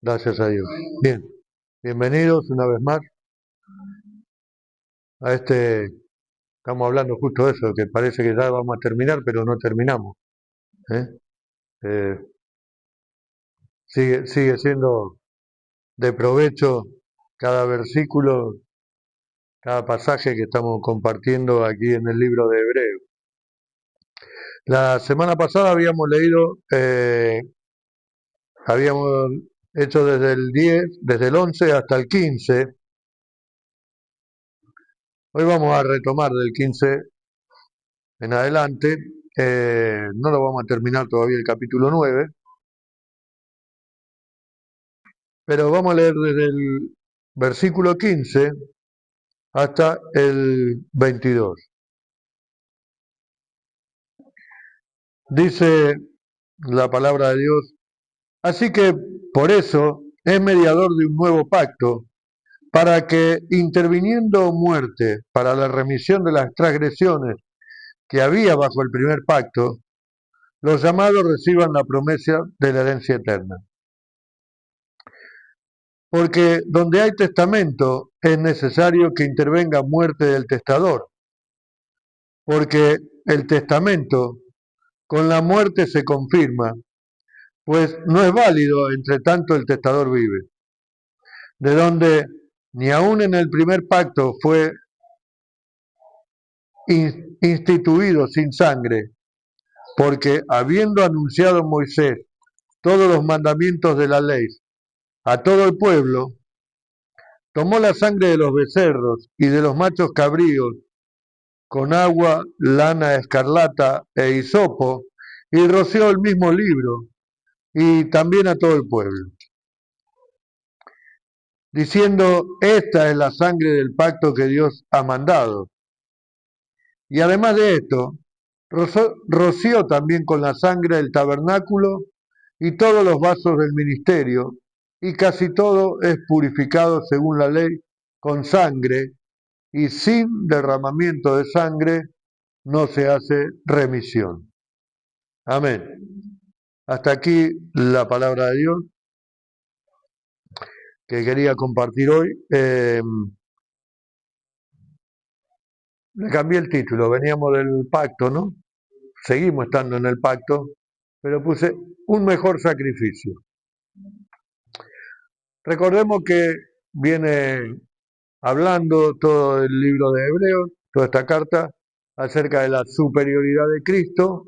Gracias a Dios. Bien, bienvenidos una vez más a estamos hablando justo de eso, que parece que ya vamos a terminar, pero no terminamos. ¿eh? Eh, sigue siendo de provecho cada versículo, cada pasaje que estamos compartiendo aquí en el libro de Hebreos. La semana pasada habíamos leído, habíamos hecho desde el 10, desde el 11 hasta el 15. Hoy vamos a retomar del 15 en adelante. No lo vamos a terminar todavía el capítulo 9, pero vamos a leer desde el versículo 15 hasta el 22. Dice la palabra de Dios: así que por eso es mediador de un nuevo pacto, para que, interviniendo muerte para la remisión de las transgresiones que había bajo el primer pacto, los llamados reciban la promesa de la herencia eterna. Porque donde hay testamento es necesario que intervenga muerte del testador, porque el testamento con la muerte se confirma, pues no es válido entre tanto el testador vive, de donde ni aun en el primer pacto fue instituido sin sangre, porque habiendo anunciado Moisés todos los mandamientos de la ley a todo el pueblo, tomó la sangre de los becerros y de los machos cabríos con agua, lana escarlata e hisopo, y roció el mismo libro, y también a todo el pueblo, diciendo: esta es la sangre del pacto que Dios ha mandado. Y además de esto, roció también con la sangre el tabernáculo y todos los vasos del ministerio, y casi todo es purificado según la ley con sangre, y sin derramamiento de sangre no se hace remisión. Amén. Hasta aquí la palabra de Dios que quería compartir hoy. Le cambié el título, veníamos del pacto, ¿no? Seguimos estando en el pacto, pero puse un mejor sacrificio. Recordemos que viene hablando todo el libro de Hebreos, toda esta carta, acerca de la superioridad de Cristo.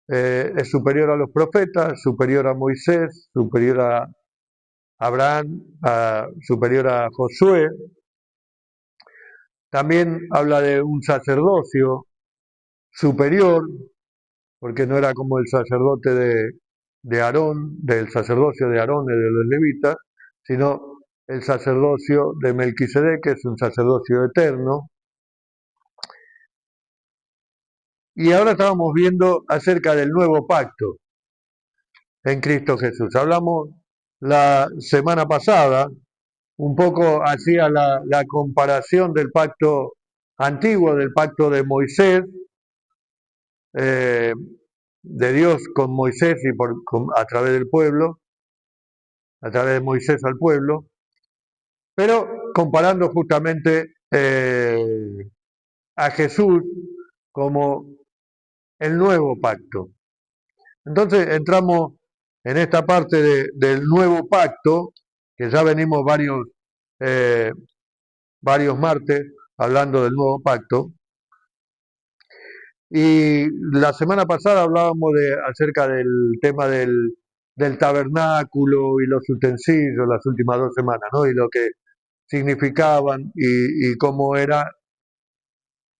Es superior a los profetas, superior a Moisés, superior a Abraham, superior a Josué. También habla de un sacerdocio superior, porque no era como el sacerdote de Aarón, del sacerdocio de Aarón y de los levitas, sino el sacerdocio de Melquisedec, que es un sacerdocio eterno. Y ahora estábamos viendo acerca del nuevo pacto en Cristo Jesús. Hablamos la semana pasada, un poco hacía la comparación del pacto antiguo, del pacto de Moisés, eh, de Dios con Moisés y a través del pueblo, a través de Moisés al pueblo, pero comparando justamente a Jesús como el nuevo pacto. Entonces entramos en esta parte del nuevo pacto, que ya venimos varios martes hablando del nuevo pacto, y la semana pasada hablábamos acerca del tema del tabernáculo y los utensilios, las últimas 2 semanas, ¿no? Y lo que significaban y cómo era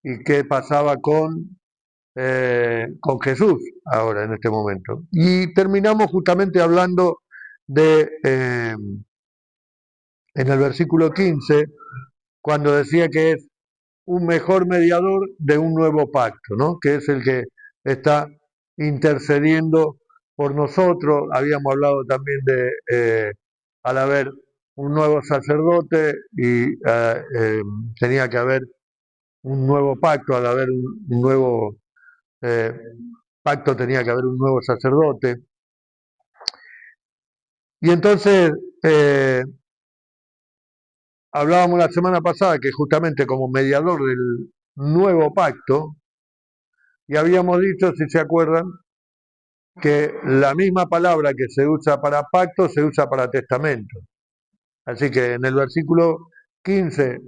y qué pasaba con Jesús ahora en este momento. Y terminamos justamente hablando en el versículo 15, cuando decía que es un mejor mediador de un nuevo pacto, ¿no? Que es el que está intercediendo por nosotros. Habíamos hablado también al haber un nuevo sacerdote y tenía que haber un nuevo pacto, al haber un nuevo eh, pacto tenía que haber un nuevo sacerdote. Y entonces hablábamos la semana pasada que justamente como mediador del nuevo pacto, y habíamos dicho, si se acuerdan, que la misma palabra que se usa para pacto se usa para testamento. Así que en el versículo 15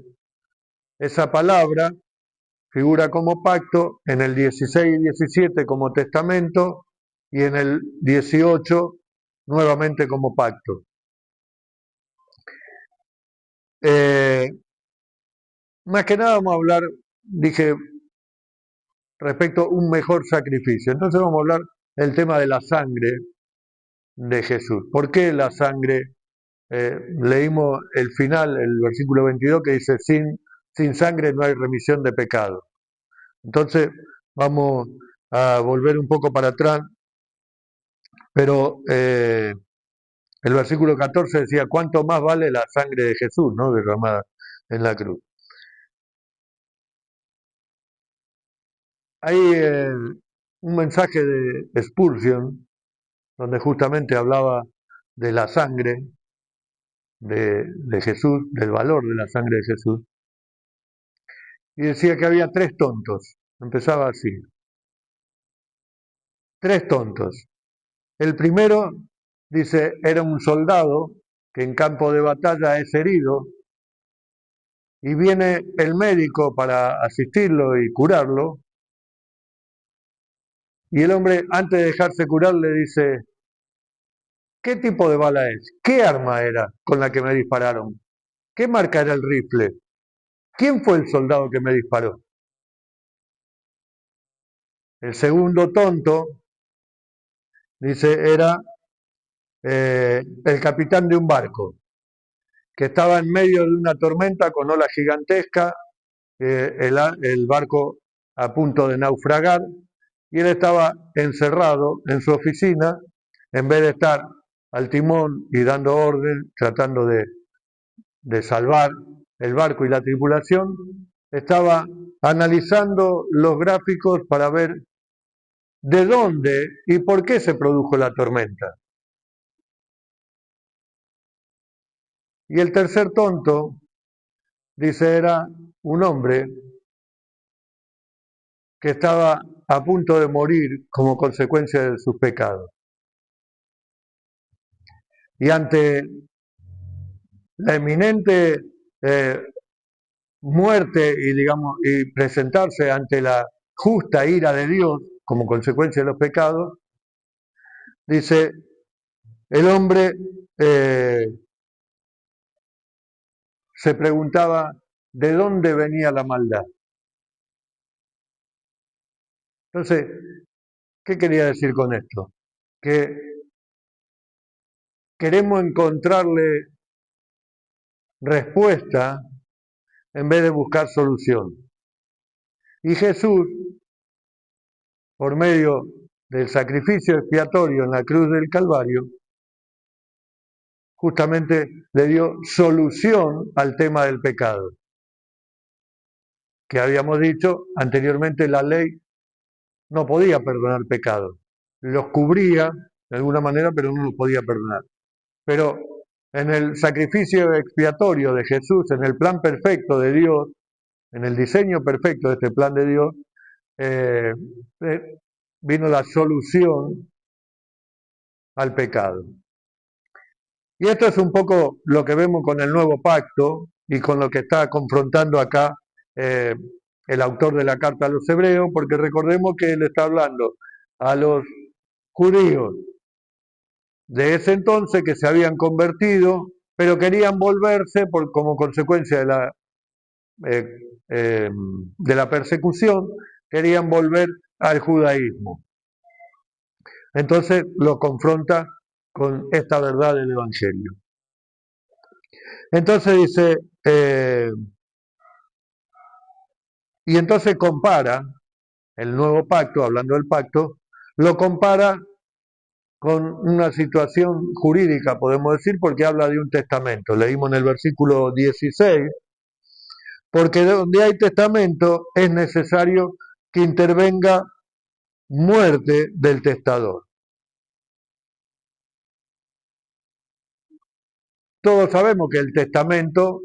esa palabra figura como pacto, en el 16 y 17 como testamento y en el 18 nuevamente como pacto. Eh, Más que nada vamos a hablar, dije, respecto a un mejor sacrificio. Entonces vamos a hablar del tema de la sangre de Jesús. ¿Por qué la sangre? Leímos el final, el versículo 22, que dice, sin sangre no hay remisión de pecado. Entonces vamos a volver un poco para atrás, pero el versículo 14 decía, ¿cuánto más vale la sangre de Jesús, ¿no? Derramada en la cruz? Hay un mensaje de Spurgeon, donde justamente hablaba de la sangre de Jesús, del valor de la sangre de Jesús, y decía que había tres tontos. Empezaba así, tres tontos. El primero, dice, era un soldado que en campo de batalla es herido y viene el médico para asistirlo y curarlo, y el hombre, antes de dejarse curar, le dice, ¿qué tipo de bala es? ¿Qué arma era con la que me dispararon? ¿Qué marca era el rifle? ¿Quién fue el soldado que me disparó? El segundo tonto, dice, era el capitán de un barco, que estaba en medio de una tormenta con olas gigantescas, el barco a punto de naufragar, y él estaba encerrado en su oficina, en vez de estar al timón y dando orden, tratando de salvar el barco y la tripulación, estaba analizando los gráficos para ver de dónde y por qué se produjo la tormenta. Y el tercer tonto, dice, era un hombre que estaba a punto de morir como consecuencia de sus pecados. Y ante la eminente eh, muerte y, digamos, y presentarse ante la justa ira de Dios como consecuencia de los pecados, dice, el hombre se preguntaba de dónde venía la maldad. Entonces, ¿qué quería decir con esto? Que queremos encontrarle respuesta en vez de buscar solución. Y Jesús, por medio del sacrificio expiatorio en la cruz del Calvario, justamente le dio solución al tema del pecado. Que habíamos dicho anteriormente, la ley no podía perdonar pecados. Los cubría de alguna manera, pero no los podía perdonar. Pero en el sacrificio expiatorio de Jesús, en el plan perfecto de Dios, en el diseño perfecto de este plan de Dios, eh, vino la solución al pecado. Y esto es un poco lo que vemos con el nuevo pacto y con lo que está confrontando acá eh, el autor de la carta a los hebreos, porque recordemos que él está hablando a los judíos de ese entonces que se habían convertido, pero querían volverse como consecuencia eh, de la persecución, querían volver al judaísmo. Entonces lo confronta con esta verdad del Evangelio. Entonces dice, y entonces compara el nuevo pacto, hablando del pacto, lo compara con una situación jurídica, podemos decir, porque habla de un testamento. Leímos en el versículo 16, porque donde hay testamento es necesario que intervenga muerte del testador. todos sabemos que el testamento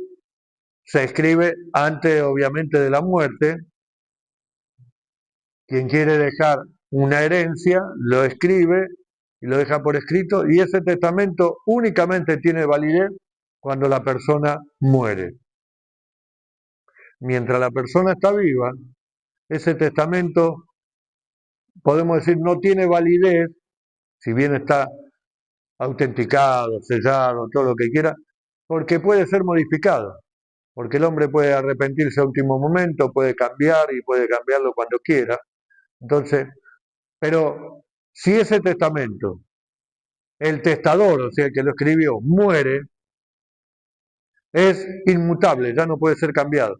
se escribe antes, obviamente, de la muerte. Quien quiere dejar una herencia lo escribe y lo deja por escrito, y ese testamento únicamente tiene validez cuando la persona muere. Mientras la persona está viva, ese testamento, podemos decir, no tiene validez, si bien está autenticado, sellado, todo lo que quiera, porque puede ser modificado, porque el hombre puede arrepentirse a último momento, puede cambiar y puede cambiarlo cuando quiera. Entonces, pero si ese testamento, el testador, o sea, el que lo escribió, muere, es inmutable, ya no puede ser cambiado.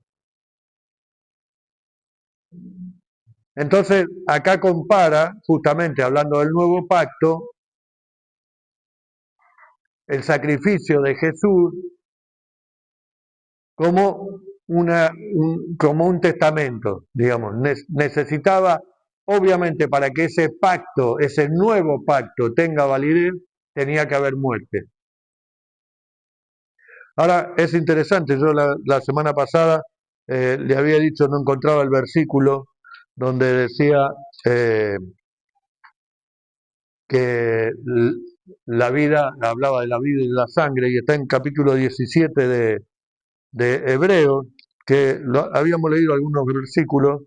Entonces, acá compara, justamente hablando del nuevo pacto, el sacrificio de Jesús como, como un testamento, digamos. Necesitaba, obviamente, para que ese pacto, ese nuevo pacto tenga validez, tenía que haber muerte. Ahora, es interesante, yo la semana pasada le había dicho, no encontraba el versículo donde decía que la vida, hablaba de la vida y de la sangre, y está en capítulo 17 de Hebreos, que habíamos leído algunos versículos.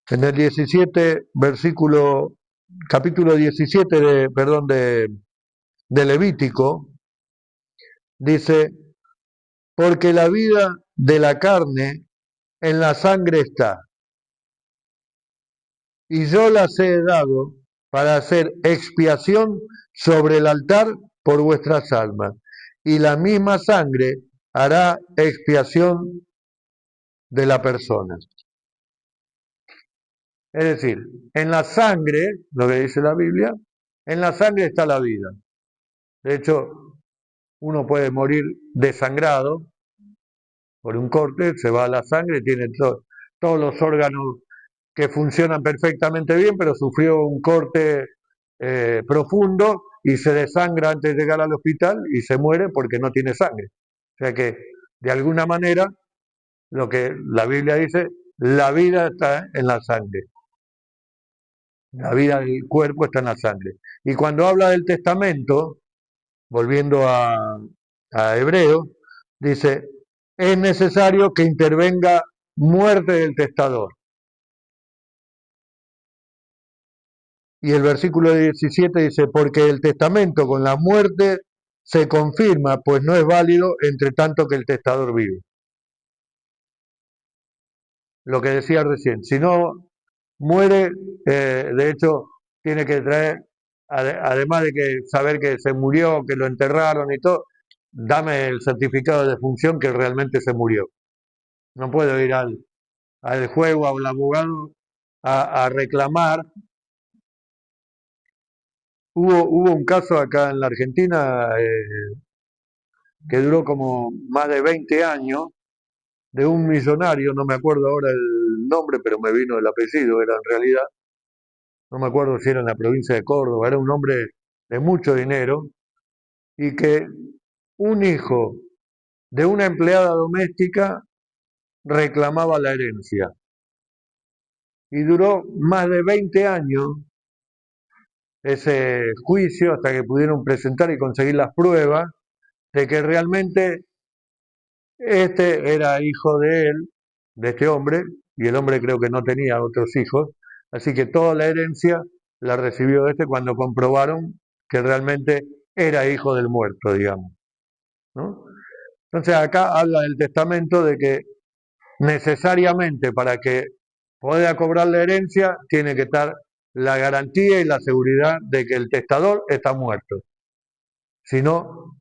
En el 17, capítulo 17 de Levítico, dice, porque la vida de la carne en la sangre está, y yo las he dado para hacer expiación sobre el altar por vuestras almas, y la misma sangre hará expiación de la persona. Es decir, en la sangre, lo que dice la Biblia, en la sangre está la vida. De hecho, uno puede morir desangrado por un corte, se va a la sangre, tiene todos los órganos que funcionan perfectamente bien, pero sufrió un corte profundo y se desangra antes de llegar al hospital y se muere porque no tiene sangre. O sea que, de alguna manera, lo que la Biblia dice, la vida está en la sangre. La vida del cuerpo está en la sangre. Y cuando habla del testamento, volviendo a Hebreo, dice, es necesario que intervenga muerte del testador. Y el versículo 17 dice, porque el testamento con la muerte se confirma, pues no es válido entre tanto que el testador vive. Lo que decía recién, si no muere, de hecho, tiene que traer, además de que saber que se murió, que lo enterraron y todo, dame el certificado de defunción que realmente se murió. No puedo ir al juego, al abogado, a reclamar. Hubo un caso acá en la Argentina que duró como más de 20 años, de un millonario, no me acuerdo ahora el nombre, pero me vino el apellido, era en realidad, no me acuerdo si era en la provincia de Córdoba, era un hombre de mucho dinero, y que un hijo de una empleada doméstica reclamaba la herencia. Y duró más de 20 años ese juicio hasta que pudieron presentar y conseguir las pruebas de que realmente este era hijo de él, de este hombre, y el hombre creo que no tenía otros hijos, así que toda la herencia la recibió este cuando comprobaron que realmente era hijo del muerto, digamos, ¿no? Entonces acá habla del testamento de que necesariamente para que pueda cobrar la herencia tiene que estar la garantía y la seguridad de que el testador está muerto. Si no,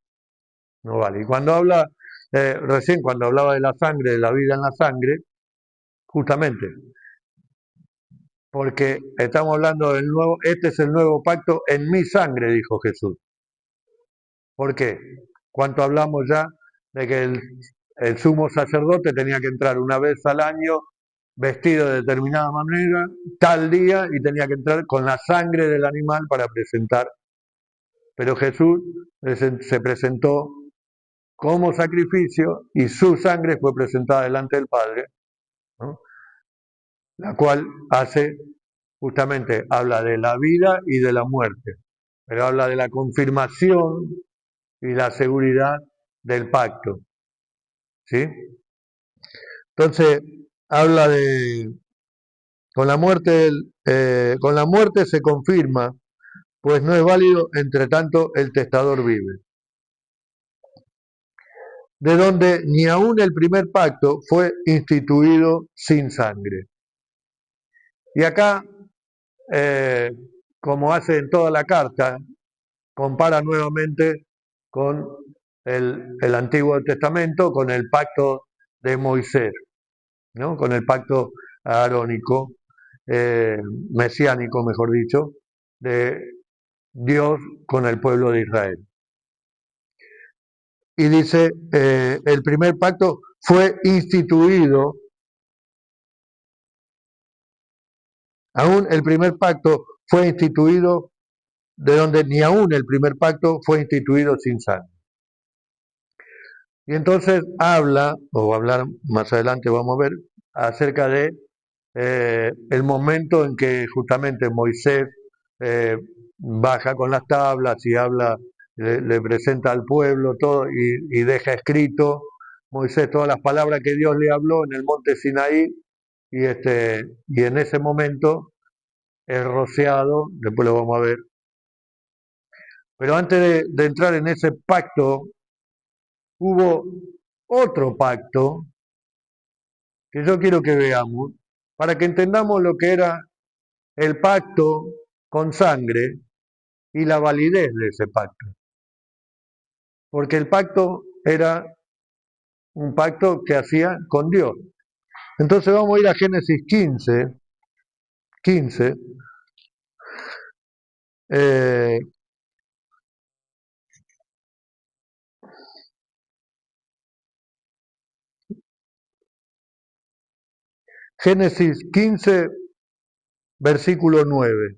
no vale. Y cuando habla, recién cuando hablaba de la sangre, de la vida en la sangre, justamente, porque estamos hablando del nuevo, este es el nuevo pacto en mi sangre, dijo Jesús. ¿Por qué? ¿Cuánto hablamos ya de que el sumo sacerdote tenía que entrar una vez al año vestido de determinada manera, tal día, y tenía que entrar con la sangre del animal para presentar? Pero Jesús se presentó como sacrificio y su sangre fue presentada delante del Padre, ¿no? La cual justamente habla de la vida y de la muerte, pero habla de la confirmación y la seguridad del pacto, ¿sí? Entonces, habla de, con la muerte se confirma, pues no es válido, entre tanto el testador vive, de donde ni aun el primer pacto fue instituido sin sangre. Y acá, eh, como hace en toda la carta, compara nuevamente con el Antiguo Testamento, con el pacto de Moisés, ¿no? Con el pacto arónico, mesiánico, mejor dicho, de Dios con el pueblo de Israel. Y dice, el primer pacto fue instituido, aún el primer pacto fue instituido, de donde ni aún el primer pacto fue instituido sin sangre. Y entonces habla, o va a hablar más adelante, vamos a ver, acerca de el momento en que justamente Moisés eh, baja con las tablas y habla, le presenta al pueblo todo y deja escrito Moisés todas las palabras que Dios le habló en el monte Sinaí y en ese momento es rociado, después lo vamos a ver. Pero antes de entrar en ese pacto, hubo otro pacto que yo quiero que veamos para que entendamos lo que era el pacto con sangre y la validez de ese pacto. Porque el pacto era un pacto que hacía con Dios. Entonces vamos a ir a Génesis 15, eh, Génesis 15, versículo 9.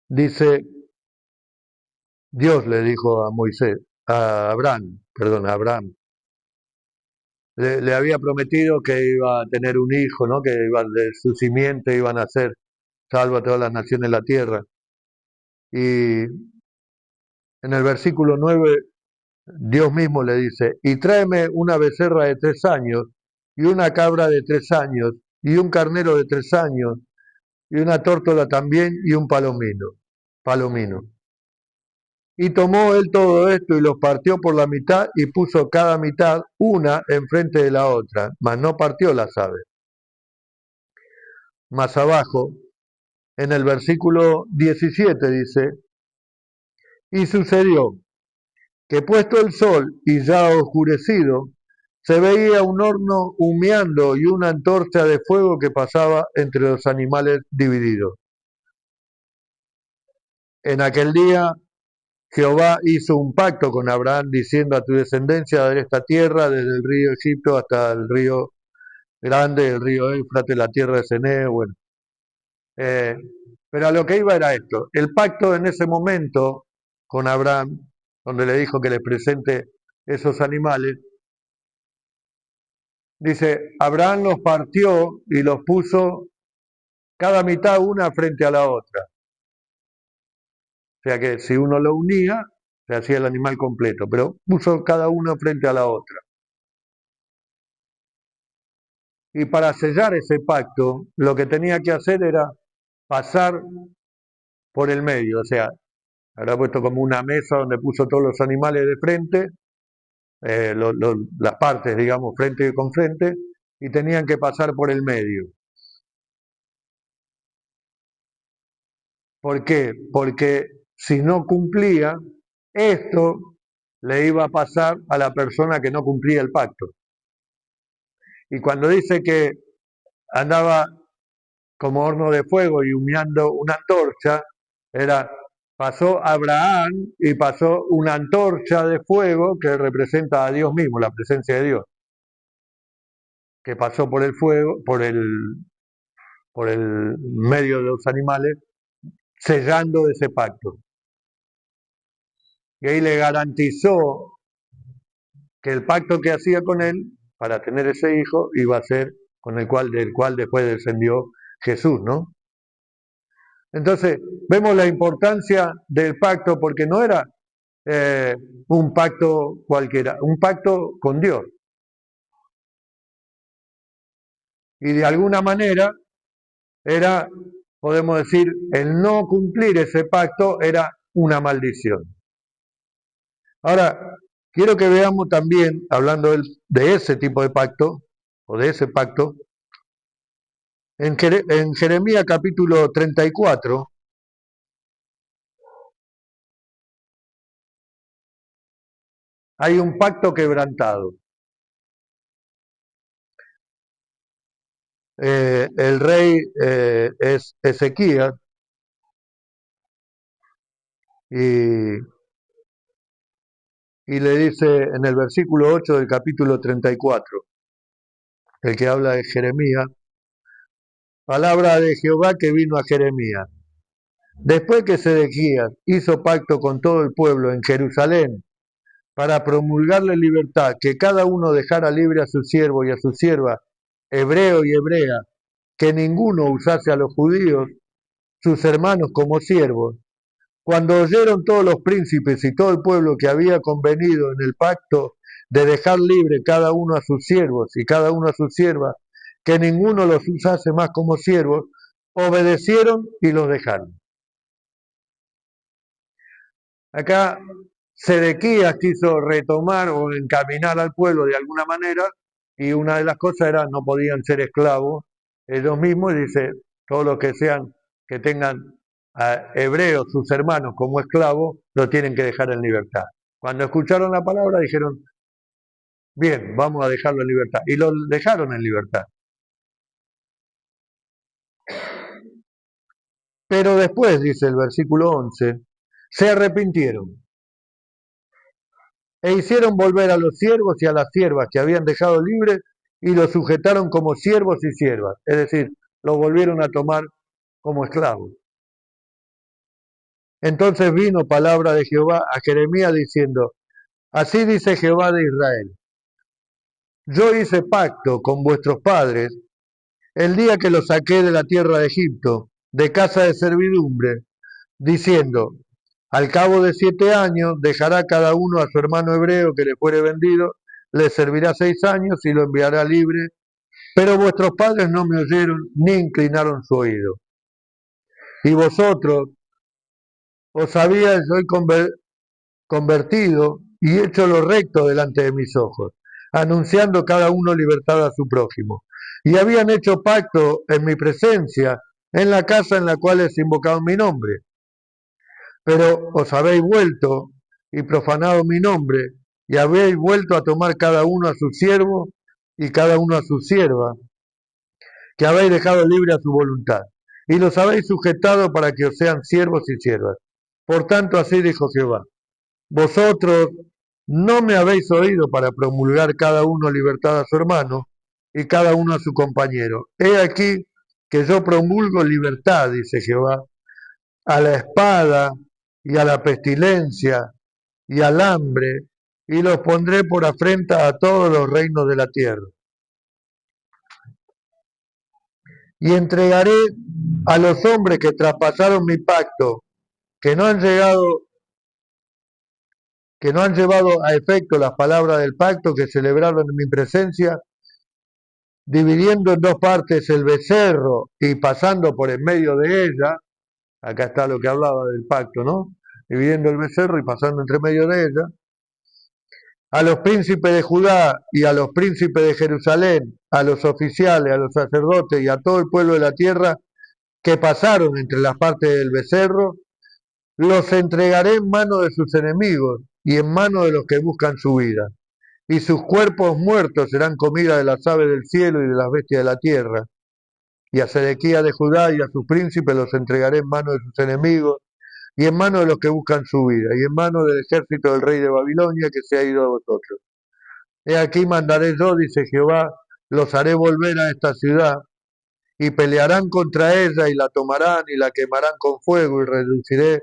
Dice, Dios le dijo a Moisés, a Abraham, le había prometido que iba a tener un hijo, ¿no? Que iba, de su simiente iban a ser salvas todas las naciones de la tierra. Y en el versículo 9 Dios mismo le dice, y tráeme una becerra de 3 años, y una cabra de 3 años, y un carnero de 3 años, y una tórtola también, y un palomino. Y tomó él todo esto y los partió por la mitad y puso cada mitad una enfrente de la otra, mas no partió las aves. Más abajo, en el versículo 17 dice, y sucedió que puesto el sol y ya oscurecido, se veía un horno humeando y una antorcha de fuego que pasaba entre los animales divididos. En aquel día Jehová hizo un pacto con Abraham diciendo a tu descendencia daré esta tierra desde el río Egipto hasta el río grande, el río Éufrates, la tierra de Ceneo, bueno. Eh, pero a lo que iba era esto, el pacto en ese momento con Abraham, donde le dijo que le presente esos animales, dice, Abraham los partió y los puso cada mitad una frente a la otra. O sea que si uno lo unía, se hacía el animal completo, pero puso cada uno frente a la otra. Y para sellar ese pacto, lo que tenía que hacer era pasar por el medio, o sea, habrá puesto como una mesa donde puso todos los animales de frente, las partes, digamos, frente con frente, y tenían que pasar por el medio. ¿Por qué? Porque si no cumplía, esto le iba a pasar a la persona que no cumplía el pacto. Y cuando dice que andaba como horno de fuego y humeando una antorcha, pasó Abraham y pasó una antorcha de fuego que representa a Dios mismo, la presencia de Dios, que pasó por el fuego, por el medio de los animales, sellando ese pacto. Y ahí le garantizó que el pacto que hacía con él para tener ese hijo iba a ser con del cual después descendió Jesús, ¿no? Entonces, vemos la importancia del pacto porque no era eh, un pacto cualquiera, un pacto con Dios. Y de alguna manera era, podemos decir, el no cumplir ese pacto era una maldición. Ahora, quiero que veamos también, hablando de ese tipo de pacto, o de ese pacto, en Jeremías capítulo 34, hay un pacto quebrantado. El rey es Ezequías y, y le dice en el versículo 8 del capítulo 34, el que habla de Jeremías, palabra de Jehová que vino a Jeremías. Después que Sedequías hizo pacto con todo el pueblo en Jerusalén para promulgarle libertad, que cada uno dejara libre a su siervo y a su sierva, hebreo y hebrea, que ninguno usase a los judíos, sus hermanos, como siervos. Cuando oyeron todos los príncipes y todo el pueblo que había convenido en el pacto de dejar libre cada uno a sus siervos y cada uno a sus siervas, que ninguno los usase más como siervos, obedecieron y los dejaron. Acá Sedequías quiso retomar o encaminar al pueblo de alguna manera y una de las cosas era no podían ser esclavos ellos mismos y dice todos los que sean que tengan a hebreos sus hermanos como esclavos lo tienen que dejar en libertad. Cuando escucharon la palabra dijeron bien, vamos a dejarlo en libertad y lo dejaron en libertad. Pero después, dice el versículo 11, se arrepintieron e hicieron volver a los siervos y a las siervas que habían dejado libres y los sujetaron como siervos y siervas, es decir, los volvieron a tomar como esclavos. Entonces vino palabra de Jehová a Jeremías diciendo, así dice Jehová de Israel, yo hice pacto con vuestros padres el día que los saqué de la tierra de Egipto, de casa de servidumbre, diciendo, al cabo de 7 años dejará cada uno a su hermano hebreo que le fuere vendido, le servirá 6 años y lo enviará libre. Pero vuestros padres no me oyeron ni inclinaron su oído. Y vosotros os habíais hoy convertido y hecho lo recto delante de mis ojos, anunciando cada uno libertad a su prójimo. Y habían hecho pacto en mi presencia, en la casa en la cual es invocado mi nombre. Pero os habéis vuelto y profanado mi nombre, y habéis vuelto a tomar cada uno a su siervo y cada uno a su sierva, que habéis dejado libre a su voluntad, y los habéis sujetado para que os sean siervos y siervas. Por tanto, así dijo Jehová, vosotros no me habéis oído para promulgar cada uno libertad a su hermano y cada uno a su compañero. He aquí que yo promulgo libertad, dice Jehová, a la espada y a la pestilencia y al hambre, y los pondré por afrenta a todos los reinos de la tierra. Y entregaré a los hombres que traspasaron mi pacto, que no han llegado, que no han llevado a efecto las palabras del pacto que celebraron en mi presencia, dividiendo en dos partes el becerro y pasando por en medio de ella. Acá está lo que hablaba del pacto, ¿no? Dividiendo el becerro y pasando entre medio de ella. A los príncipes de Judá y a los príncipes de Jerusalén, a los oficiales, a los sacerdotes y a todo el pueblo de la tierra que pasaron entre las partes del becerro, los entregaré en manos de sus enemigos y en manos de los que buscan su vida. Y sus cuerpos muertos serán comida de las aves del cielo y de las bestias de la tierra. Y a Sedequías de Judá y a sus príncipes los entregaré en manos de sus enemigos y en manos de los que buscan su vida, y en manos del ejército del rey de Babilonia que se ha ido a vosotros. He aquí mandaré yo, dice Jehová, los haré volver a esta ciudad, y pelearán contra ella, y la tomarán, y la quemarán con fuego, y reduciré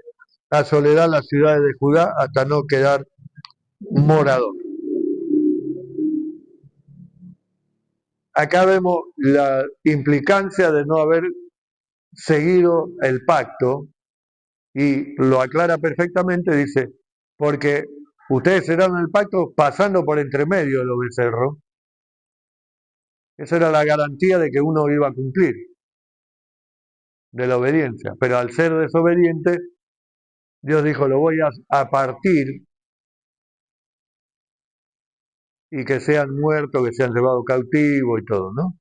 a soledad las ciudades de Judá hasta no quedar morador. acá vemos la implicancia de no haber seguido el pacto y lo aclara perfectamente, dice, porque ustedes serán el pacto pasando por entre medio de los becerros. Esa era la garantía de que uno iba a cumplir, de la obediencia. Pero al ser desobediente, Dios dijo, lo voy a partir y que sean muertos, que sean llevados cautivos y todo, ¿no?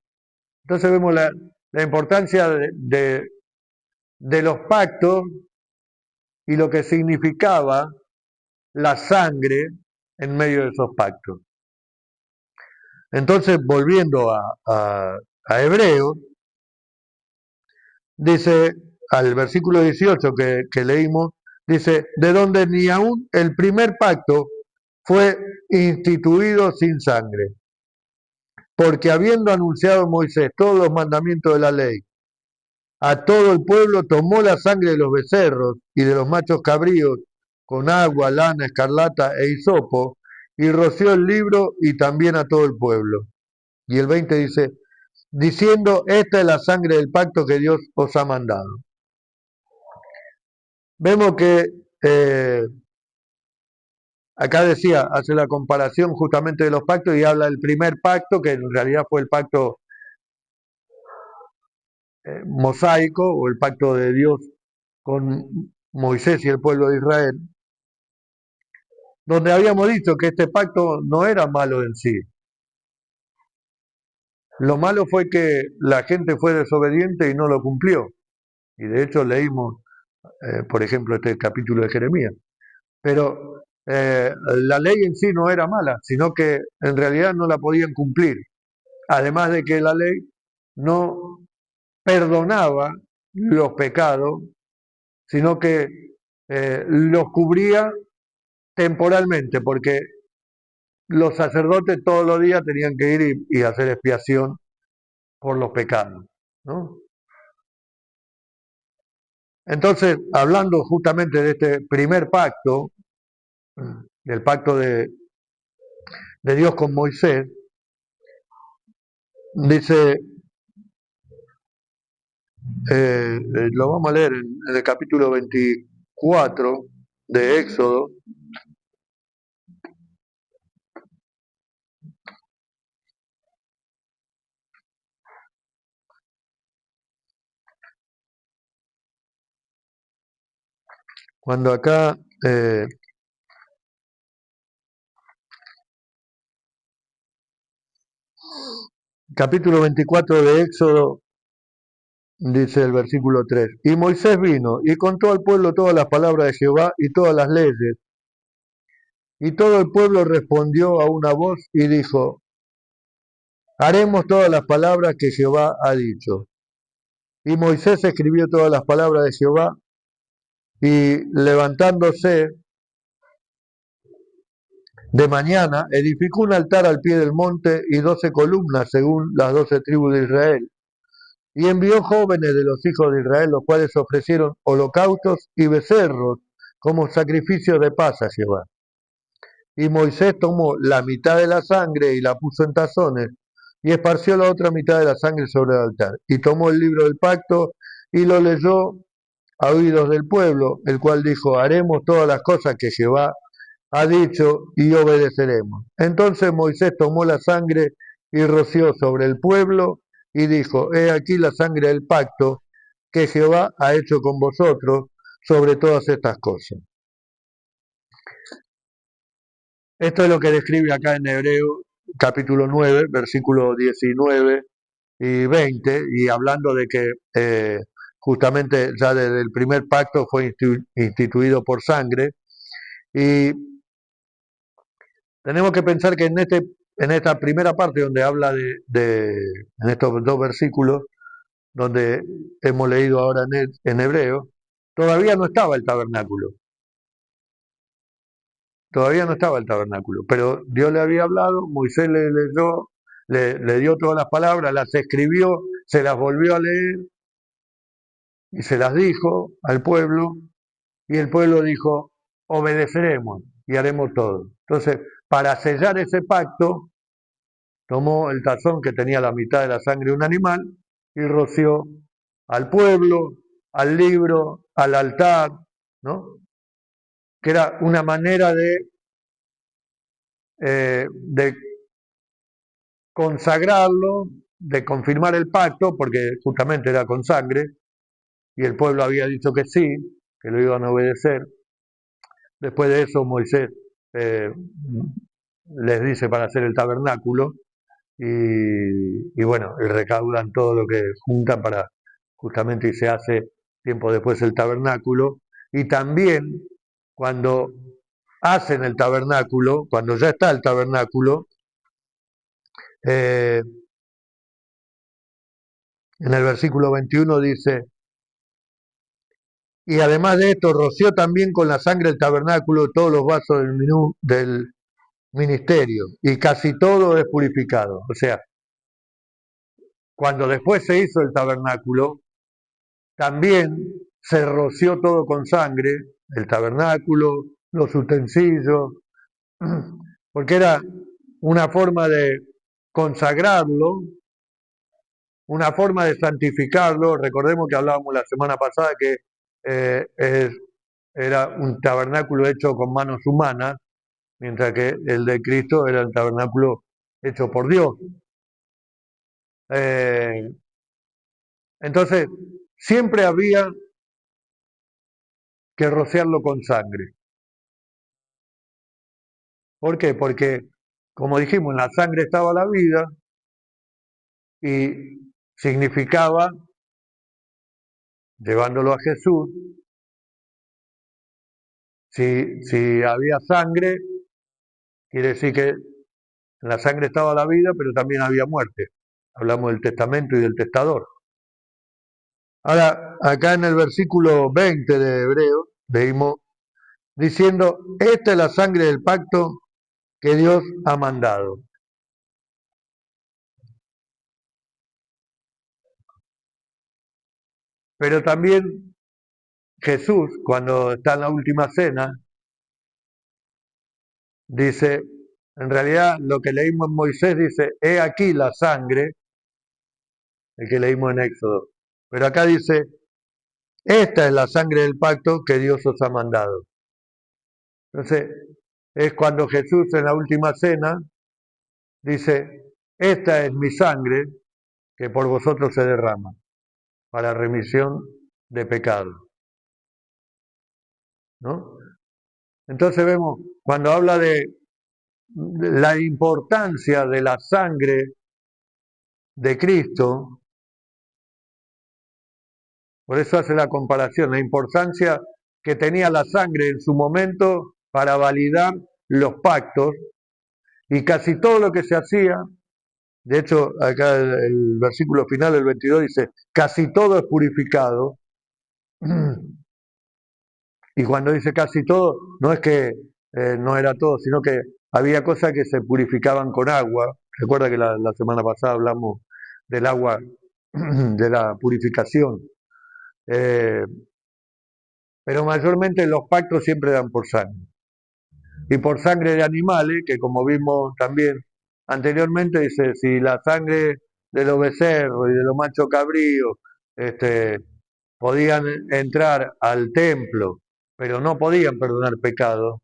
Entonces vemos la importancia de los pactos y lo que significaba la sangre en medio de esos pactos. Entonces, volviendo a Hebreo, dice al versículo 18 que leímos, dice, de donde ni aún el primer pacto fue instituido sin sangre, porque habiendo anunciado Moisés todos los mandamientos de la ley, a todo el pueblo tomó la sangre de los becerros y de los machos cabríos con agua, lana, escarlata e hisopo, y roció el libro y también a todo el pueblo. Y el 20 dice, diciendo, esta es la sangre del pacto que Dios os ha mandado. Vemos que acá decía, hace la comparación justamente de los pactos y habla del primer pacto, que en realidad fue el pacto mosaico o el pacto de Dios con Moisés y el pueblo de Israel, donde habíamos dicho que este pacto no era malo en sí. Lo malo fue que la gente fue desobediente y no lo cumplió. Y de hecho leímos, por ejemplo, este capítulo de Jeremías. Pero la ley en sí no era mala, sino que en realidad no la podían cumplir. Además de que la ley no perdonaba los pecados, sino que los cubría temporalmente, porque los sacerdotes todos los días tenían que ir y hacer expiación por los pecados, ¿no? Entonces, hablando justamente de este primer pacto, del pacto de Dios con Moisés, dice, lo vamos a leer en el capítulo 24 de Éxodo, cuando acá capítulo 24 de Éxodo, dice el versículo 3, y Moisés vino y contó al pueblo todas las palabras de Jehová y todas las leyes, y todo el pueblo respondió a una voz y dijo, haremos todas las palabras que Jehová ha dicho. Y Moisés escribió todas las palabras de Jehová, y levantándose de mañana, edificó un altar al pie del monte y 12 columnas según las 12 tribus de Israel. Y envió jóvenes de los hijos de Israel, los cuales ofrecieron holocaustos y becerros como sacrificios de paz a Jehová. Y Moisés tomó la mitad de la sangre y la puso en tazones, y esparció la otra mitad de la sangre sobre el altar. Y tomó el libro del pacto y lo leyó a oídos del pueblo, el cual dijo, haremos todas las cosas que Jehová ha dicho y obedeceremos. Entonces Moisés tomó la sangre y roció sobre el pueblo y dijo, he aquí la sangre del pacto que Jehová ha hecho con vosotros sobre todas estas cosas. Esto es lo que describe acá en Hebreo capítulo 9, versículos 19 y 20, y hablando de que justamente ya desde el primer pacto fue instituido por sangre, y tenemos que pensar que en esta primera parte donde habla en estos dos versículos, donde hemos leído ahora en hebreo, todavía no estaba el tabernáculo. Todavía no estaba el tabernáculo, pero Dios le había hablado, Moisés le leyó, le dio todas las palabras, las escribió, se las volvió a leer y se las dijo al pueblo, y el pueblo dijo, obedeceremos y haremos todo. Entonces, para sellar ese pacto, tomó el tazón que tenía la mitad de la sangre de un animal y roció al pueblo, al libro, al altar, ¿no? Que era una manera de consagrarlo, de confirmar el pacto, porque justamente era con sangre, y el pueblo había dicho que sí, que lo iban a obedecer. Después de eso Moisés eh, les dice para hacer el tabernáculo y bueno, y recaudan todo lo que juntan para justamente y se hace tiempo después el tabernáculo. Y también cuando hacen el tabernáculo, cuando ya está el tabernáculo, eh, en el versículo 21 dice, y además de esto roció también con la sangre del tabernáculo todos los vasos del ministerio, y casi todo es purificado. O sea, cuando después se hizo el tabernáculo, también se roció todo con sangre, el tabernáculo, los utensilios, porque era una forma de consagrarlo, una forma de santificarlo. Recordemos que hablábamos la semana pasada que era un tabernáculo hecho con manos humanas, mientras que el de Cristo era el tabernáculo hecho por Dios. Eh, entonces, siempre había que rociarlo con sangre. ¿Por qué? Porque, como dijimos, en la sangre estaba la vida y significaba, llevándolo a Jesús, si había sangre, quiere decir que en la sangre estaba la vida, pero también había muerte. Hablamos del testamento y del testador. Ahora, acá en el versículo 20 de Hebreo, leímos diciendo, esta es la sangre del pacto que Dios ha mandado. Pero también Jesús, cuando está en la última cena, dice, en realidad lo que leímos en Moisés dice, he aquí la sangre, el que leímos en Éxodo. Pero acá dice, esta es la sangre del pacto que Dios os ha mandado. Entonces, es cuando Jesús en la última cena dice, esta es mi sangre que por vosotros se derrama para remisión de pecado, ¿no? Entonces vemos, cuando habla de la importancia de la sangre de Cristo, por eso hace la comparación, la importancia que tenía la sangre en su momento para validar los pactos y casi todo lo que se hacía, de hecho acá el versículo final, el 22 dice, casi todo es purificado, y cuando dice casi todo, no es que no era todo, sino que había cosas que se purificaban con agua. Recuerda que la semana pasada hablamos del agua, de la purificación. Eh, pero mayormente los pactos siempre dan por sangre. Y por sangre de animales, que como vimos también anteriormente, dice, si la sangre de los becerros y de los machos cabríos podían entrar al templo, pero no podían perdonar pecados,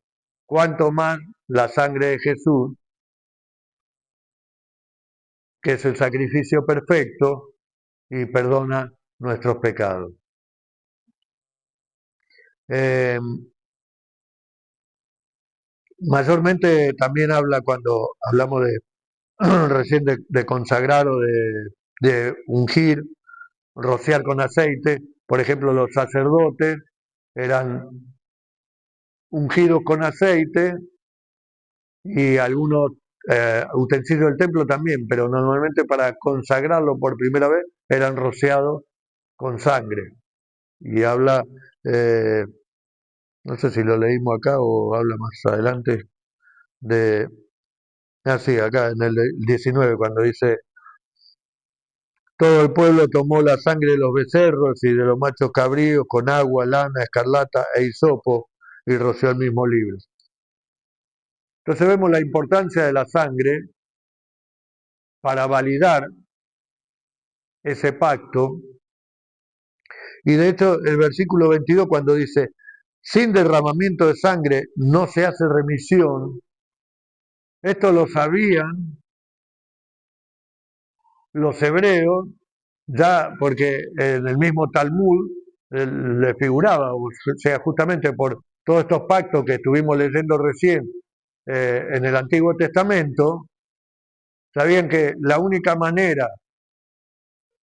cuanto más la sangre de Jesús, que es el sacrificio perfecto y perdona nuestros pecados. Eh, Mayormente también habla cuando hablamos de recién de consagrar o de ungir, rociar con aceite. Por ejemplo, los sacerdotes eran ungidos con aceite y algunos utensilios del templo también, pero normalmente para consagrarlo por primera vez eran rociados con sangre. Y habla, eh, no sé si lo leímos acá o habla más adelante de, sí, acá en el 19, cuando dice, todo el pueblo tomó la sangre de los becerros y de los machos cabríos con agua, lana, escarlata e hisopo y roció el mismo libro. Entonces vemos la importancia de la sangre para validar ese pacto. Y de hecho el versículo 22 cuando dice, sin derramamiento de sangre no se hace remisión, esto lo sabían los hebreos, ya porque en el mismo Talmud le figuraba, o sea, justamente por todos estos pactos que estuvimos leyendo recién en el Antiguo Testamento, sabían que la única manera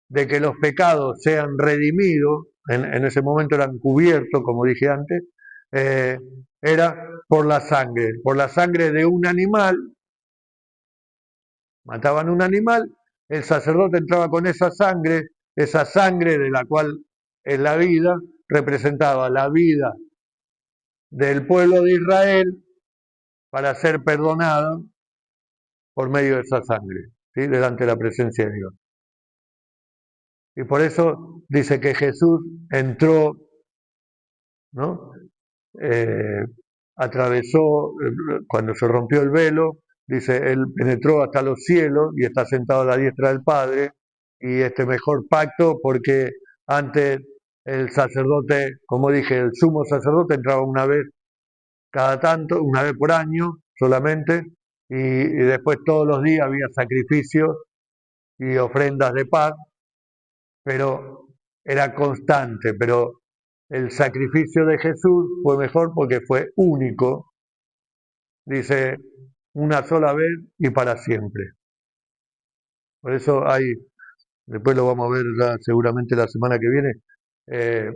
de que los pecados sean redimidos, en ese momento eran cubiertos, como dije antes, eh, era por la sangre de un animal, mataban un animal, el sacerdote entraba con esa sangre de la cual en la vida representaba la vida del pueblo de Israel para ser perdonado por medio de esa sangre, ¿sí? Delante de la presencia de Dios. Y por eso dice que Jesús entró, ¿no? Eh, atravesó, cuando se rompió el velo, dice, él penetró hasta los cielos y está sentado a la diestra del Padre, y este mejor pacto porque antes el sacerdote, como dije, el sumo sacerdote entraba una vez cada tanto, una vez por año solamente, y después todos los días había sacrificios y ofrendas de paz, pero era constante, pero el sacrificio de Jesús fue mejor porque fue único, dice, una sola vez y para siempre. Por eso hay, después lo vamos a ver ya seguramente la semana que viene, eh,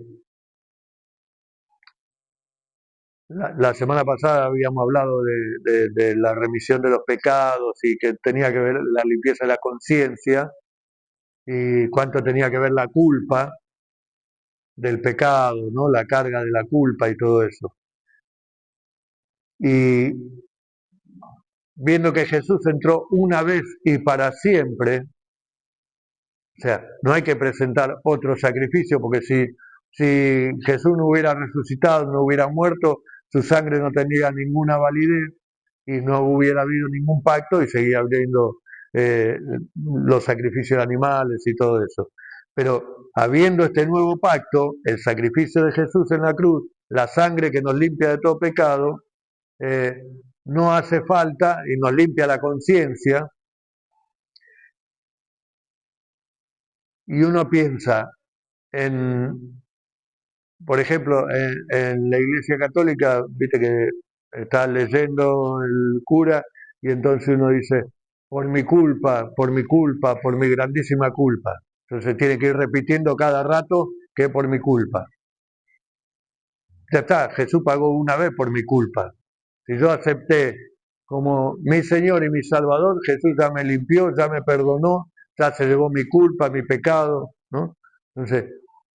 la semana pasada habíamos hablado de la remisión de los pecados y que tenía que ver la limpieza de la conciencia y cuánto tenía que ver la culpa del pecado, ¿no? La carga de la culpa y todo eso. Y viendo que Jesús entró una vez y para siempre, o sea, no hay que presentar otro sacrificio porque si Jesús no hubiera resucitado, no hubiera muerto, su sangre no tendría ninguna validez y no hubiera habido ningún pacto y seguía habiendo los sacrificios de animales y todo eso. Pero habiendo este nuevo pacto, el sacrificio de Jesús en la cruz, la sangre que nos limpia de todo pecado, eh, no hace falta y nos limpia la conciencia. Y uno piensa en, por ejemplo, en la Iglesia Católica, viste que está leyendo el cura y entonces uno dice, por mi culpa, por mi culpa, por mi grandísima culpa. Entonces tiene que ir repitiendo cada rato que es por mi culpa. Ya está, Jesús pagó una vez por mi culpa. Si yo acepté como mi Señor y mi Salvador, Jesús ya me limpió, ya me perdonó, ya se llevó mi culpa, mi pecado, ¿no? Entonces,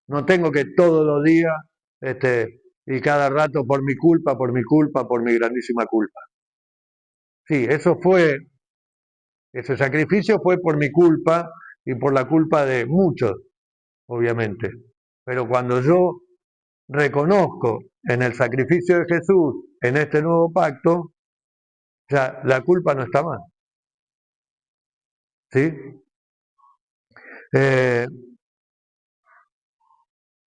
no tengo que todos los días y cada rato por mi culpa, por mi culpa, por mi grandísima culpa. Sí, ese sacrificio fue por mi culpa y por la culpa de muchos, obviamente. Pero cuando yo reconozco en el sacrificio de Jesús, en este nuevo pacto, ya la culpa no está más. ¿Sí? Eh,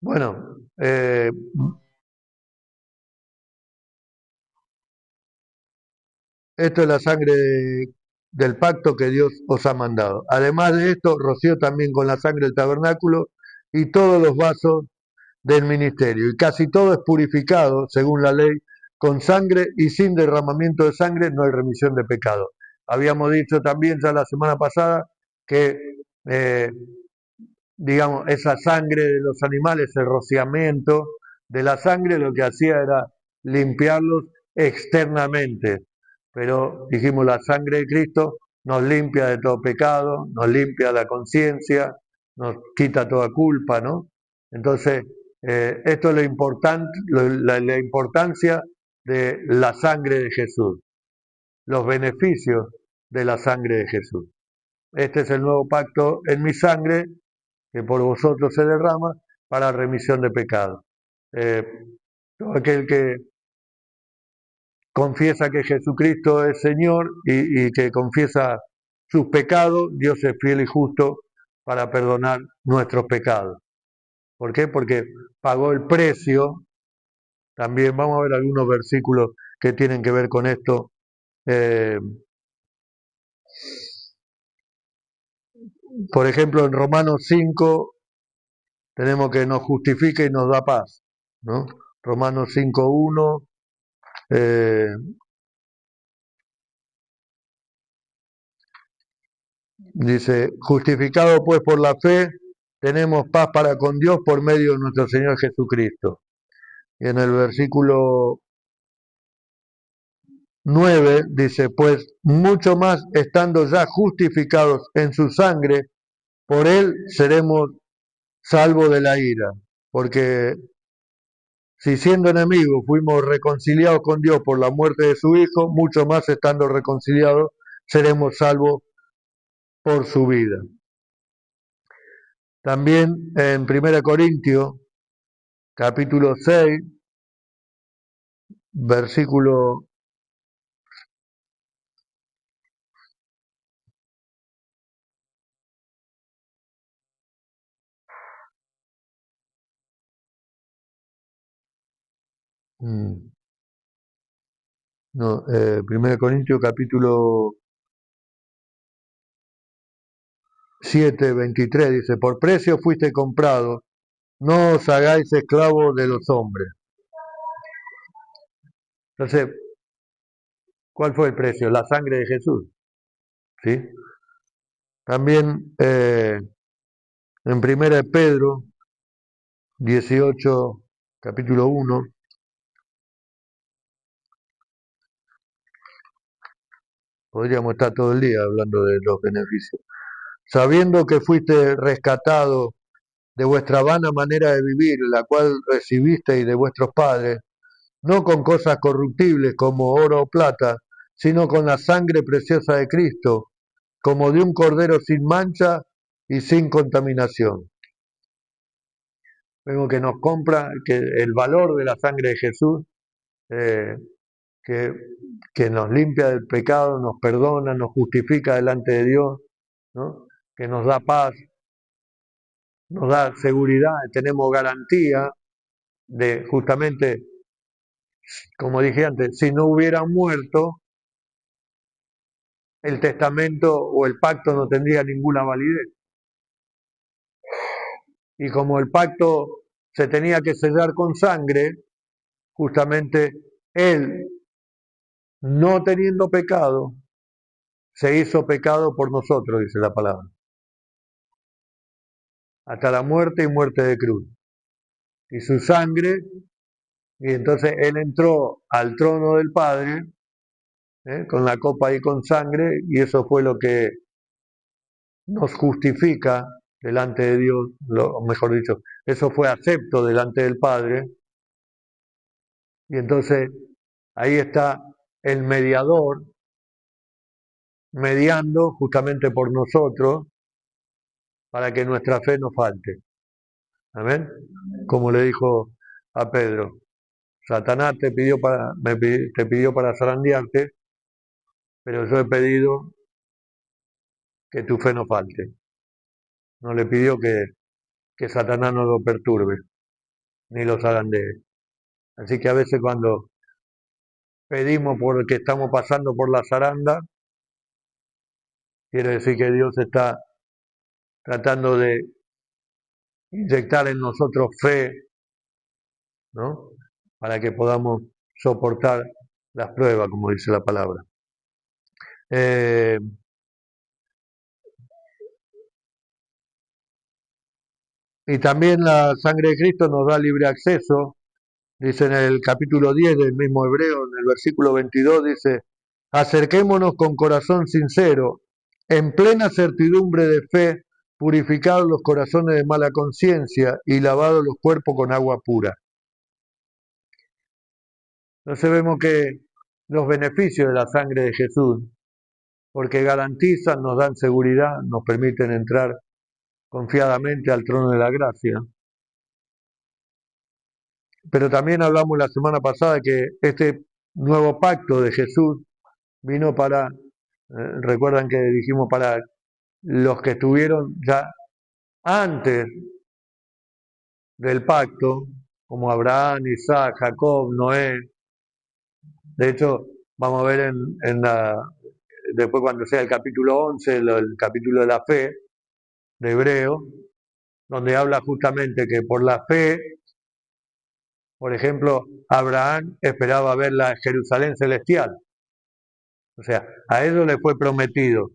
bueno, esto es la sangre del pacto que Dios os ha mandado. Además de esto, roció también con la sangre del tabernáculo y todos los vasos del ministerio. Y casi todo es purificado, según la ley, con sangre y sin derramamiento de sangre no hay remisión de pecado. Habíamos dicho también ya la semana pasada que eh, digamos, esa sangre de los animales, el rociamiento de la sangre, lo que hacía era limpiarlos externamente. Pero dijimos, la sangre de Cristo nos limpia de todo pecado, nos limpia la conciencia, nos quita toda culpa, ¿no? Entonces, esto es lo importante, la importancia de la sangre de Jesús, los beneficios de la sangre de Jesús. Este es el nuevo pacto en mi sangre, que por vosotros se derrama para remisión de pecados. Eh, Todo aquel que confiesa que Jesucristo es Señor y que confiesa sus pecados, Dios es fiel y justo para perdonar nuestros pecados. ¿Por qué? Porque pagó el precio. También vamos a ver algunos versículos que tienen que ver con esto. Eh, por ejemplo, en Romanos 5 tenemos que nos justifica y nos da paz, ¿no? Romanos 5:1 dice, justificado pues por la fe, tenemos paz para con Dios por medio de nuestro Señor Jesucristo. Y en el versículo 9 dice, pues mucho más estando ya justificados en su sangre, por él seremos salvos de la ira. Porque si siendo enemigos fuimos reconciliados con Dios por la muerte de su Hijo, mucho más estando reconciliados seremos salvos por su vida. También en 1 Corintios, capítulo 6, versículo no, 1 Corintios capítulo 7, 23 dice, por precio fuiste comprado, no os hagáis esclavos de los hombres. Entonces, ¿cuál fue el precio? La sangre de Jesús. ¿Sí? También en 1 Pedro 18, capítulo 1, podríamos estar todo el día hablando de los beneficios. Sabiendo que fuiste rescatado de vuestra vana manera de vivir, la cual recibisteis de vuestros padres, no con cosas corruptibles como oro o plata, sino con la sangre preciosa de Cristo, como de un cordero sin mancha y sin contaminación. Vemos que nos compra, que el valor de la sangre de Jesús, eh, que, que nos limpia del pecado, nos perdona, nos justifica delante de Dios, ¿no? Que nos da paz, nos da seguridad, tenemos garantía de justamente, como dije antes, si no hubieran muerto, el testamento o el pacto no tendría ninguna validez. Y como el pacto se tenía que sellar con sangre, justamente él, no teniendo pecado, se hizo pecado por nosotros, dice la palabra, hasta la muerte y muerte de cruz. Y su sangre, y entonces él entró al trono del Padre, con la copa y con sangre, y eso fue lo que nos justifica delante de Dios, mejor dicho, eso fue acepto delante del Padre, y entonces ahí está el mediador mediando justamente por nosotros para que nuestra fe no falte. Amén. Como le dijo a Pedro, Satanás te pidió para zarandearte, pero yo he pedido que tu fe no falte. No le pidió que Satanás no lo perturbe, ni lo zarandee. Así que a veces cuando pedimos porque estamos pasando por la zaranda, quiere decir que Dios está tratando de inyectar en nosotros fe, ¿no? Para que podamos soportar las pruebas, como dice la palabra. Eh, y también la sangre de Cristo nos da libre acceso. Dice en el capítulo 10 del mismo Hebreo, en el versículo 22, dice, acerquémonos con corazón sincero, en plena certidumbre de fe, purificados los corazones de mala conciencia y lavados los cuerpos con agua pura. Entonces vemos que los beneficios de la sangre de Jesús, porque garantizan, nos dan seguridad, nos permiten entrar confiadamente al trono de la gracia. Pero también hablamos la semana pasada que este nuevo pacto de Jesús vino para Recuerdan que dijimos para los que estuvieron ya antes del pacto, como Abraham, Isaac, Jacob, Noé. De hecho, vamos a ver después cuando sea el capítulo 11, el capítulo de la fe de Hebreo, donde habla justamente que por la fe, por ejemplo, Abraham esperaba ver la Jerusalén celestial. O sea, a ellos les fue prometido.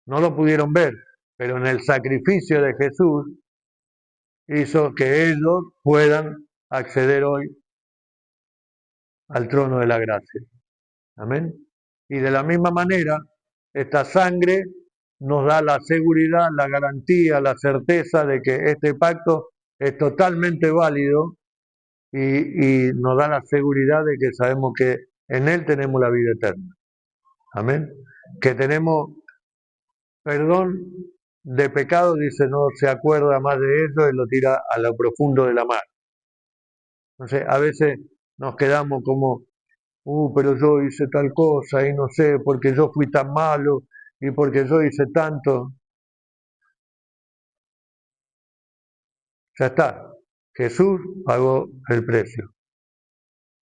No lo pudieron ver, pero en el sacrificio de Jesús hizo que ellos puedan acceder hoy al trono de la gracia. Amén. Y de la misma manera, esta sangre nos da la seguridad, la garantía, la certeza de que este pacto es totalmente válido y nos da la seguridad de que sabemos que en él tenemos la vida eterna. Amén. Que tenemos perdón de pecado, dice, no se acuerda más de eso y lo tira a lo profundo de la mar. Entonces, a veces nos quedamos como, pero yo hice tal cosa y no sé, porque yo fui tan malo y porque yo hice tanto. Ya está. Jesús pagó el precio.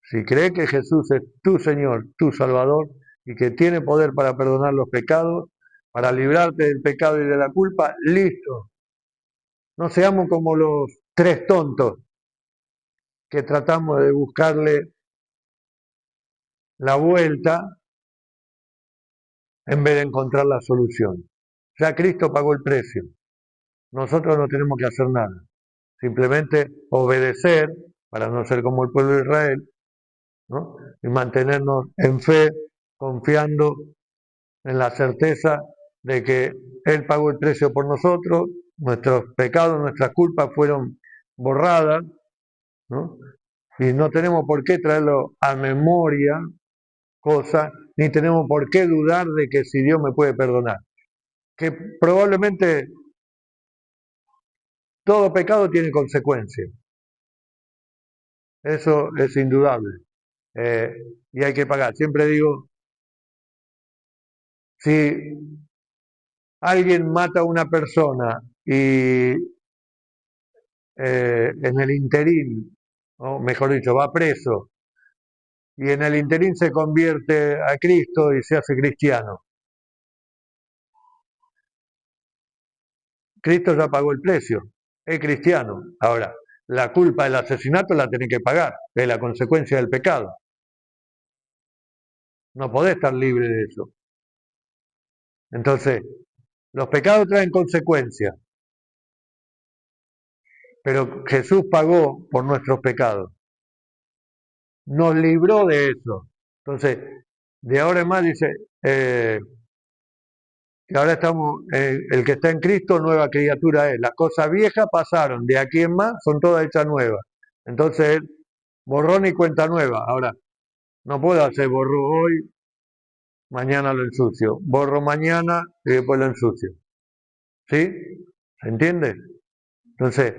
Si crees que Jesús es tu Señor, tu Salvador, y que tiene poder para perdonar los pecados, para librarte del pecado y de la culpa, listo. No seamos como los tres tontos que tratamos de buscarle la vuelta en vez de encontrar la solución. Ya Cristo pagó el precio. Nosotros no tenemos que hacer nada. Simplemente obedecer para no ser como el pueblo de Israel, ¿no? Y mantenernos en fe, confiando en la certeza de que Él pagó el precio por nosotros, nuestros pecados, nuestras culpas fueron borradas, ¿no? Y no tenemos por qué traerlo a memoria, cosas, ni tenemos por qué dudar de que si Dios me puede perdonar. Que probablemente todo pecado tiene consecuencias, eso es indudable, eh, y hay que pagar. Siempre digo, si alguien mata a una persona y en el interín, o mejor dicho, va preso, y en el interín se convierte a Cristo y se hace cristiano, Cristo ya pagó el precio, es cristiano. Ahora, la culpa del asesinato la tiene que pagar, es la consecuencia del pecado. No podés estar libre de eso. Entonces, los pecados traen consecuencias, pero Jesús pagó por nuestros pecados. Nos libró de eso. Entonces, de ahora en más dice que ahora estamos, el que está en Cristo, nueva criatura es. Las cosas viejas pasaron, de aquí en más son todas hechas nuevas. Entonces, borrón y cuenta nueva. Ahora, no puedo hacer borro hoy, mañana lo ensucio. Borro mañana y después lo ensucio. ¿Sí? ¿Se entiende? Entonces,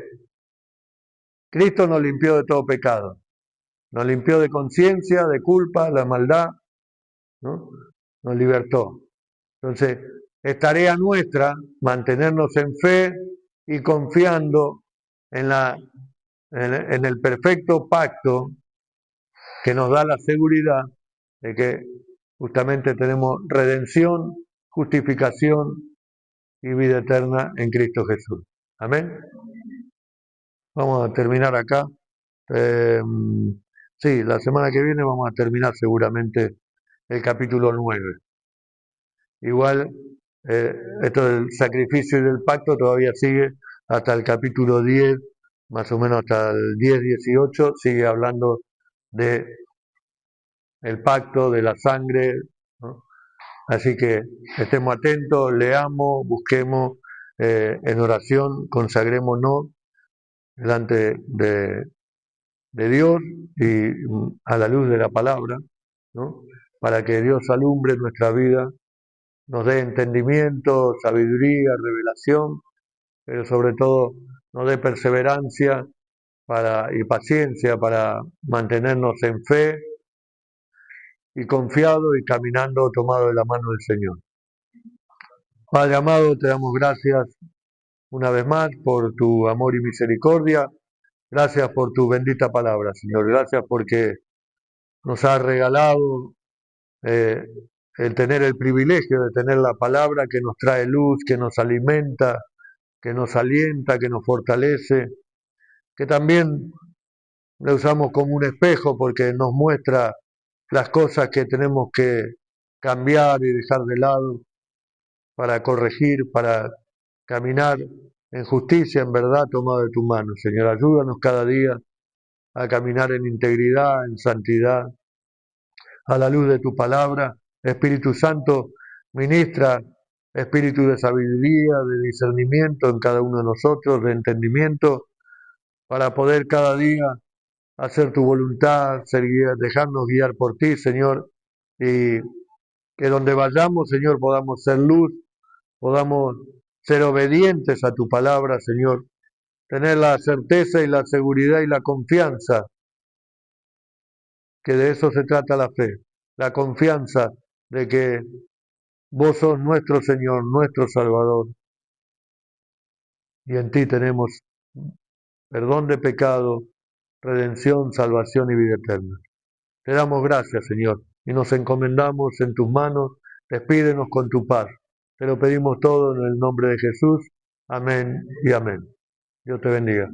Cristo nos limpió de todo pecado. Nos limpió de conciencia, de culpa, la maldad, ¿no? Nos libertó. Entonces, es tarea nuestra mantenernos en fe y confiando en el perfecto pacto que nos da la seguridad de que justamente tenemos redención, justificación y vida eterna en Cristo Jesús. Amén. Vamos a terminar acá. Eh, sí, la semana que viene vamos a terminar seguramente el capítulo 9. Igual, esto del sacrificio y del pacto todavía sigue hasta el capítulo 10, más o menos hasta el 10-18, sigue hablando de el pacto, de la sangre, ¿no? Así que estemos atentos, leamos, busquemos en oración, consagrémonos delante de Dios y a la luz de la palabra, ¿no? Para que Dios alumbre nuestra vida, nos dé entendimiento, sabiduría, revelación, pero sobre todo nos dé perseverancia y paciencia para mantenernos en fe y confiado y caminando tomado de la mano del Señor. Padre amado, te damos gracias una vez más por tu amor y misericordia. Gracias por tu bendita palabra, Señor. Gracias porque nos has regalado eh, el tener el privilegio de tener la palabra que nos trae luz, que nos alimenta, que nos alienta, que nos fortalece, que también la usamos como un espejo porque nos muestra las cosas que tenemos que cambiar y dejar de lado para corregir, para caminar en justicia, en verdad, tomado de tu mano. Señor, ayúdanos cada día a caminar en integridad, en santidad, a la luz de tu palabra. Espíritu Santo, ministra espíritu de sabiduría, de discernimiento en cada uno de nosotros, de entendimiento, para poder cada día hacer tu voluntad, dejarnos guiar por ti, Señor, y que donde vayamos, Señor, podamos ser luz, podamos ser obedientes a tu palabra, Señor, tener la certeza y la seguridad y la confianza, que de eso se trata la fe, la confianza de que vos sos nuestro Señor, nuestro Salvador, y en ti tenemos perdón de pecado, redención, salvación y vida eterna. Te damos gracias, Señor, y nos encomendamos en tus manos. Despídenos con tu paz. Te lo pedimos todo en el nombre de Jesús. Amén y amén. Dios te bendiga.